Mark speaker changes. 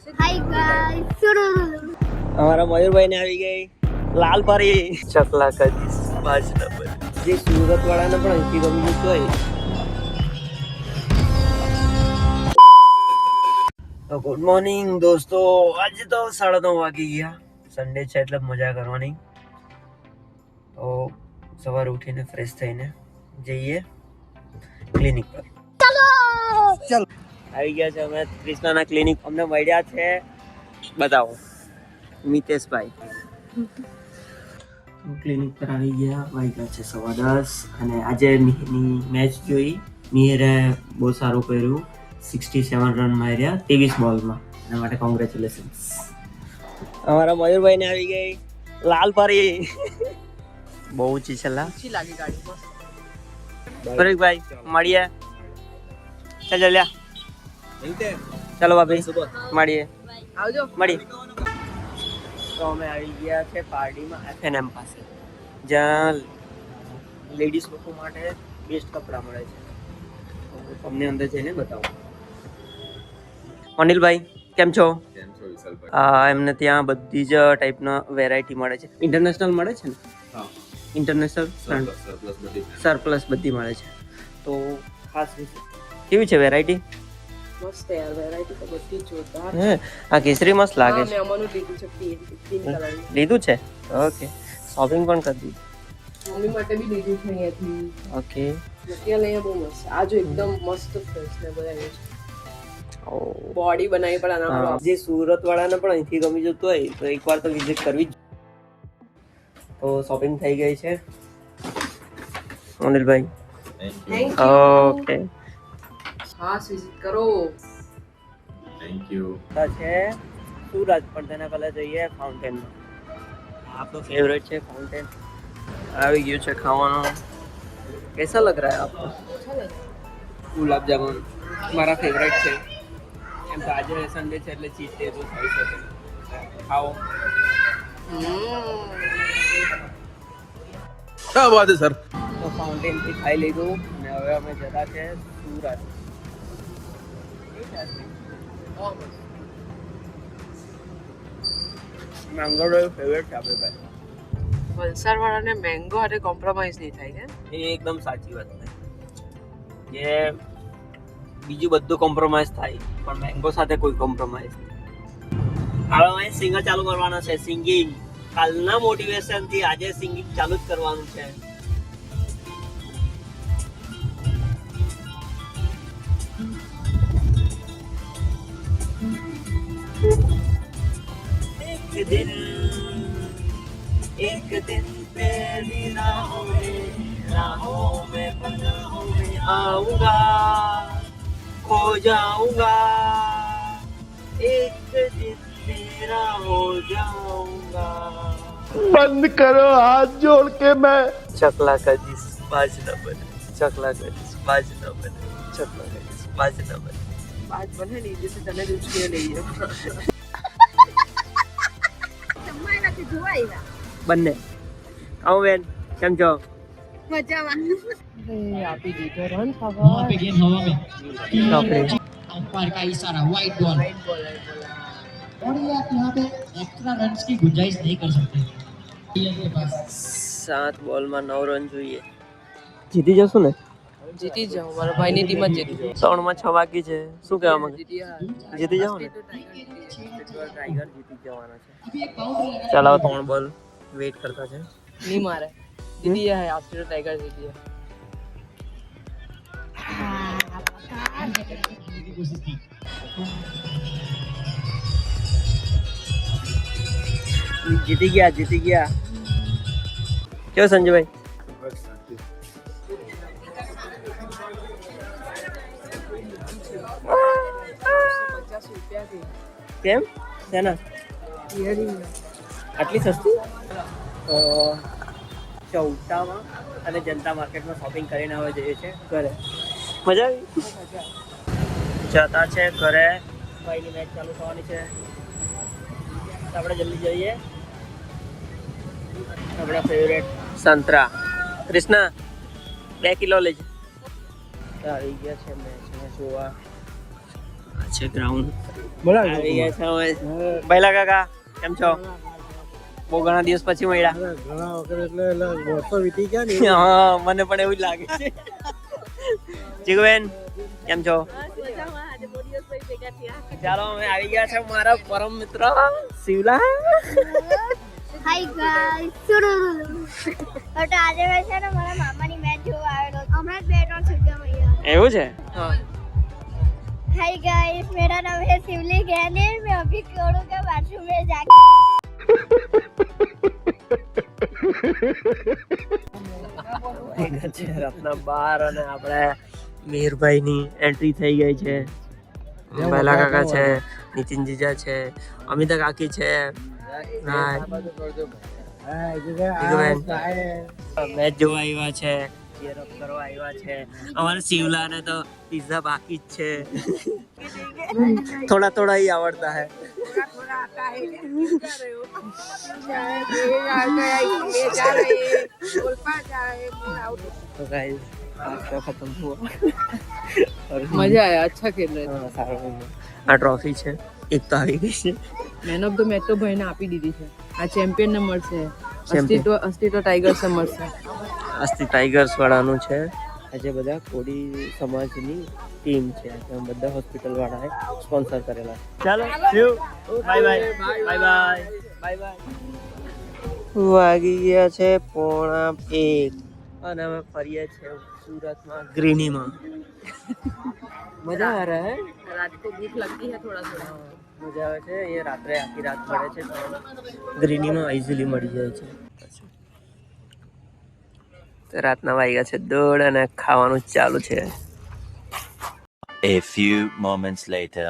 Speaker 1: Hi guys
Speaker 2: हमारा मयूरભાઈ ને આવી ગઈ લાલ પરી ચકલા કદી બાજ નંબર જે સુરત વાળાને પણ અહીંથી ગમી જતું હોય. તો ગુડ મોર્નિંગ દોસ્તો, આજે તો 9:30 વાગી ગયા. સન્ડે છે એટલે મજા કરવાની. તો સવારે ઉઠીને ફ્રેશ થઈને જઈએ ક્લિનિક પર. ચલો આવી ગયા છે અમે કૃષ્ણાના ક્લિનિક. અમને મળ્યા છે, બતાવો, મિતેશભાઈ. ક્લિનિક પર આવી ગયા, વાગ્યા છે 10:15 અને આજે મિહિરની મેચ જોઈ. મિહિરે બહુ સારું કર્યું, 67 રન માર્યા 23 બોલમાં. એના માટે કોંગ્રેચ્યુલેશન્સ. અમારા મયુરભાઈ ને આવી ગઈ લાલ પરી. બહુ ઊંચી છે ઊંચી લાગી ગાડી. ભાઈ મળીએ. ચાલ લ્યા, ચાલો ભાભી મળીએ. આવજો, મળીએ. તો અમે આવી ગયા છે પાર્ટીમાં FNM પાસે, જ્યાં લેડીઝ લોકો માટે બેસ્ટ કપડાં મળે છે. તમને અંદર જઈને બતાવું. અનિલભાઈ કેમ છો? એમને ત્યાં બધી જ ટાઈપના વેરાયટી મળે છે. ઇન્ટરનેશનલ મળે છે ને? ઇન્ટરનેશનલ સરપ્લસ બધી મળે છે. તો ખાસ કેવી છે વેરાયટી?
Speaker 3: મસ્ત યાર, વેરાયટી તો બધી જોરદાર.
Speaker 2: હે, આ કેસરી મસ્ત લાગે છે.
Speaker 3: મેં અમારું લીધું છે ગ્રીન કલર.
Speaker 2: લીધું છે? ઓકે, શોપિંગ પણ કરી દીધી.
Speaker 3: મમ્મી માટે બી લીધું છે અહીંયાથી.
Speaker 2: ઓકે,
Speaker 3: મટીરિયલ અહીંયા બહુ મસ્ત છે. આ જો એકદમ મસ્ત ફેશનેબલ આવ્યું છે. બોડી બનાવી પણ આના પર.
Speaker 2: જે સુરત વાળાને પણ અહીંથી ગમી જતું હોય તો એકવાર તો વિઝિટ કરવી જ. તો શોપિંગ થઈ ગઈ છે અનિલભાઈ.
Speaker 3: Thank you.
Speaker 2: ઓકે,
Speaker 3: ખાસ વિઝિટ કરો.
Speaker 4: Thank you.
Speaker 2: છે સુરત, પણ તેના પહેલા જઈએ ફાઉન્ટેનમાં. આપણો ફેવરેટ છે ફાઉન્ટેન. આવી ગયું છે ખાવાનું. कैसा लग रहा है आपको? गुलाब जामुन મારા ફેવરેટ છે. એમ તો આજે સન્ડે છે એટલે ચીઝ ડે તો થઈ શકે. ખાઓ.
Speaker 4: क्या बात है सर.
Speaker 2: તો ફાઉન્ટેન થી ખાઈ લીધું અને હવે અમે જતા છે સુરત. મેંગો ફેવરેટ છે આપણે ભાઈ.
Speaker 3: વલસાડ વાળાને મેંગો હારે કોમ્પ્રોમાઇઝ નહીં થાય કે?
Speaker 2: એ એકદમ સાચી વાત છે કે બીજું બધું કોમ્પ્રોમાઇઝ થાય પણ મેંગો સાથે કોઈ કોમ્પ્રોમાઇઝ નહીં. હવે અમે સિંગર ચાલુ કરવાનો છે, સિંગિંગ. કાલના મોટિવેશન થી આજે સિંગિંગ ચાલુ જ કરવાનું છે. एक दिन तेरी राहों में पनाहों में आऊंगा, खो जाऊंगा, एक दिन तेरा हो जाऊंगा.
Speaker 4: बंद करो हाथ जोड़ के मैं.
Speaker 2: चकला कदीस बाज न बने, चकला कदीस बाज न बने, चकला कदीस बाज न बने.
Speaker 3: બાજ બને નહીં જશે તને જ ઉચકી લઈ જાવ.
Speaker 2: બંને આવો બેન, કેમ છો?
Speaker 1: મજામાં.
Speaker 3: આપી દીધો રન ખબર.
Speaker 5: वहाँ पे गेंद हवा में
Speaker 2: ચોકડી.
Speaker 5: अंपायर का इशारा वाइड बॉल और ये आप यहाँ पे एक्स्ट्रा रन्स की गुंजाइश नहीं कर सकते के पास
Speaker 2: 7 બોલમાં 9 રન જોઈએ. જીતી જશું ને?
Speaker 3: જીતી જાઉં, મારા ભાઈની ટીમ જ જીતી જાઉં.
Speaker 2: 3 માં 6 બાકી છે. શું કહેવા માંગે?
Speaker 3: જીતી હા.
Speaker 2: જીતી જાવ ને? ટાઈગર જીતી જવાના છે. ચાલો 3 બોલ વેઇટ કરતા છે.
Speaker 3: નહીં મારે જીતી જાય. આફ્ટર ટાઈગર જીતી જાય.
Speaker 5: की कोशिश की
Speaker 2: જીતી ગયા, જીતી ગયા. કેવો સંજયભાઈ? કેમ? શેના? આટલી સસ્તી? ચૌટામાં અને જનતા માર્કેટમાં શોપિંગ કરીને હવે જઈએ છીએ ઘરે. મજા આવી? જતા છે ઘરે. ભાઈની મેચ ચાલુ થવાની છે તો આપણે જલ્દી જઈએ. આપણા ફેવરેટ સંતરા. કૃષ્ણા 2 કિલો લેજે. આવી ગયા છે મેચમાં જોવા. આ છે ગ્રાઉન્ડ. આવી ગયા છે અમે. પહેલા કાકા કેમ છો? બહુ ઘણા દિવસ પછી મળ્યા. હા મને પણ એવું જ લાગે છે. જીગુબેન કેમ છો? ચાલો અમે આવી ગયા છે મારા પરમ મિત્ર શિવલા.
Speaker 1: હાય ગાઈસ બટ આજે મેં છે ને મારા મામાની મેચ જોવા આવેલો હમણાં જ 2-3 છગ્ગા માર્યા.
Speaker 2: એવું છે?
Speaker 1: हाय गाइस मेरा नाम है शिवली गहने मैं अभी करोड़ों के बाथरूम में जाके
Speaker 2: રત્ના બાર અને આપણે મીરભાઈ ની એન્ટ્રી થઈ ગઈ છે. પહેલા કાકા છે, નીતિન જીજા છે, અમિતા કાકી છે, મેચ જોવા આવ્યા છે, cheer up કરવા આવ્યા છે. અમારે શિવલા ને તો પિઝા બાકી જ છે. થોડા થોડા ही आवड़ता है. तो गाइस आपका खत्म हुआ.
Speaker 3: મજા આયા, અચ્છા ખેલ રહે.
Speaker 2: આ ટ્રોફી છે એક તો આવી ગઈ છે.
Speaker 3: મેન ઓફ ધ મેચ તો ભાઈને આપી દીધી છે. આ ચેમ્પિયન ને મળશે. અસ્તિત્વ ટાઈગર્સ ને મળશે.
Speaker 2: અસ્તિ ટાઈગર્સ વાળાનું છે. આજે બધા કોડી સમાજની ટીમ છે. બધા હોસ્પિટલ વાળાએ સ્પોન્સર કરેલા. ચાલો bye bye bye bye bye bye. વાગી ગયા છે 1:30 અને અમે ફરીએ છીએ સુરતમાં ગ્રીનીમાં. મજા આ રહા હે.
Speaker 3: રાત કો ભૂખ લગતી है थोड़ा थोड़ा.
Speaker 2: મજા આવે છે. એ રાત્રે આખી રાત મળે છે તો ગ્રીનીમાં ઇઝીલી મળી જાય છે. તો રાતના વાગ્યા છે 1:30 અને ખાવાનું ચાલુ છે.
Speaker 6: A few moments later.